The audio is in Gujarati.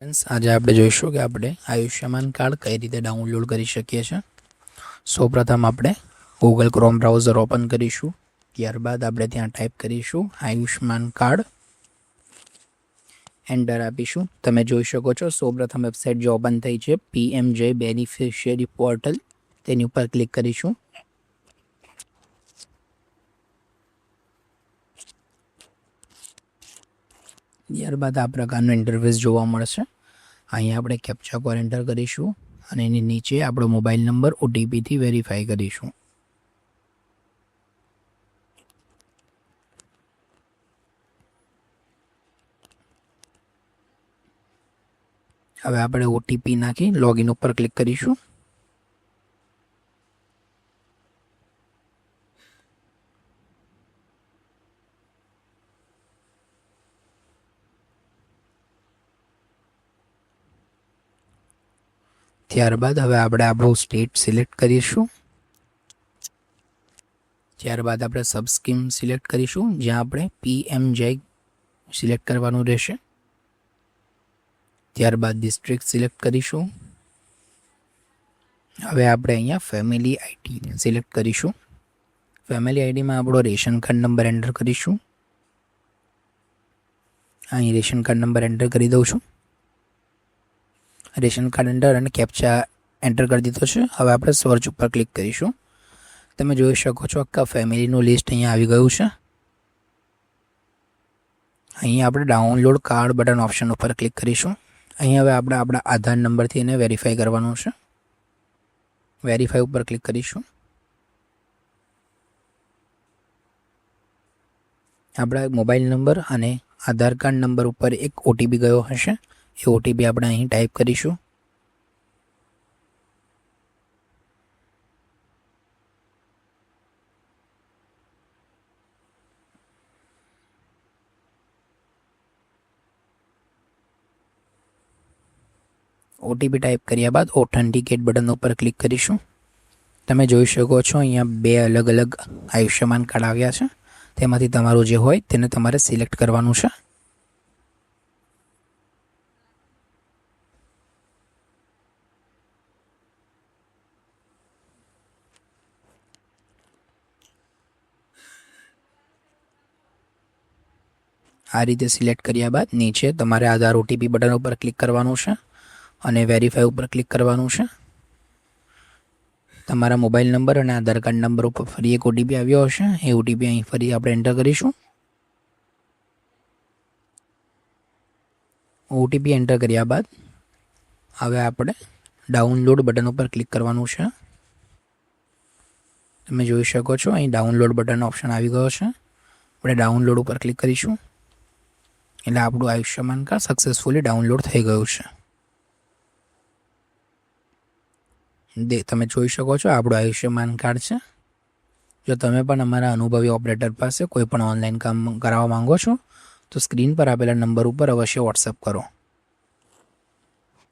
फ्रेंड्स आज आप જોઈશું કે આપણે આયુષ્યમાન કાર્ડ કઈ રીતે ડાઉનલોડ કરી શકીએ છીએ। સૌપ્રથમ આપણે ગૂગલ ક્રોમ બ્રાઉઝર ઓપન કરીશું। ત્યારબાદ આપણે ત્યાં ટાઈપ કરીશું આયુષ્યમાન કાર્ડ, એન્ટર આપીશું। તમે જોઈ શકો છો સૌપ્રથમ વેબસાઇટ જે ઓપન થઈ છે PMJ બેનિફિશિયરી પોર્ટલ, તેની ઉપર ક્લિક કરીશું। ત્યારબાદ આ પ્રકારનું ઇન્ટરફેસ જોવા મળશે। અહીં આપણે કેપ્ચા કોડ એન્ટર કરીશું અને એની નીચે આપણો મોબાઈલ નંબર OTP થી વેરીફાઈ કરીશું। હવે આપણે OTP નાખી લોગિન ઉપર ક્લિક કરીશું। ત્યારબાદ હવે આપણે આપણો સ્ટેટ સિલેક્ટ કરીશું। ત્યારબાદ આપણે સબ સ્કીમ સિલેક્ટ કરીશું, જ્યાં આપણે PMJ સિલેક્ટ કરવાનું રહેશે। ત્યારબાદ ડિસ્ટ્રિક્ટ સિલેક્ટ કરીશું। હવે આપણે અહીંયા ફેમિલી આઈડી સિલેક્ટ કરીશું। ફેમિલી આઈડીમાં આપણો રેશન કાર્ડ નંબર એન્ટર કરીશું। અહીં રેશન કાર્ડ નંબર એન્ટર કરી દઉં છું। રેશન કાર્ડ એન્ટર અને કેપ્ચા એન્ટર કરી દીધો છે। હવે આપણે સર્ચ ઉપર ક્લિક કરીશું। તમે જોઈ શકો છો આખા ફેમિલીનું લિસ્ટ અહીંયા આવી ગયું છે। અહીં આપણે ડાઉનલોડ કાર્ડ બટન ઓપ્શન ઉપર ક્લિક કરીશું। અહીં હવે આપણે આપણા આધાર નંબરથી એને વેરીફાઈ કરવાનું છે। વેરીફાઈ ઉપર ક્લિક કરીશું। આપણા મોબાઈલ નંબર અને આધાર કાર્ડ નંબર ઉપર એક OTP ગયો હશે, એ OTP આપણે અહીં ટાઈપ કરીશું। OTP ટાઈપ કર્યા બાદ ઓથેન્ટિકેટ બટન ઉપર ક્લિક કરીશું। તમે જોઈ શકો છો અહીંયા બે અલગ અલગ આયુષ્યમાન કાર્ડ આવ્યા છે, તેમાંથી તમારું જે હોય તેને તમારે સિલેક્ટ કરવાનું છે। આ રીતે સિલેક્ટ કર્યા બાદ નીચે તમારે આધાર OTP બટન ઉપર ક્લિક કરવાનું છે અને વેરીફાઈ ઉપર ક્લિક કરવાનું છે। તમારા મોબાઈલ નંબર અને આધાર કાર્ડ નંબર ઉપર ફરી એક OTP આવ્યો હશે, એ OTP અહીં ફરી આપણે એન્ટર કરીશું। OTP એન્ટર કર્યા બાદ હવે આપણે ડાઉનલોડ બટન ઉપર ક્લિક કરવાનું છે। તમે જોઈ શકો છો અહીં ડાઉનલોડ બટન ઓપ્શન આવી ગયો છે। આપણે ડાઉનલોડ ઉપર ક્લિક કરીશું એટલે આપણું આયુષ્યમાન કાર્ડ સક્સેસફુલી ડાઉનલોડ થઈ ગયું છે। તમે જોઈ શકો છો આપણું આયુષ્યમાન કાર્ડ છે। જો તમે પણ અમારા અનુભવી ઓપરેટર પાસે કોઈ પણ ઓનલાઈન કામ કરાવવા માંગો છો તો સ્ક્રીન પર આપેલા નંબર ઉપર અવશ્ય વોટ્સએપ કરો।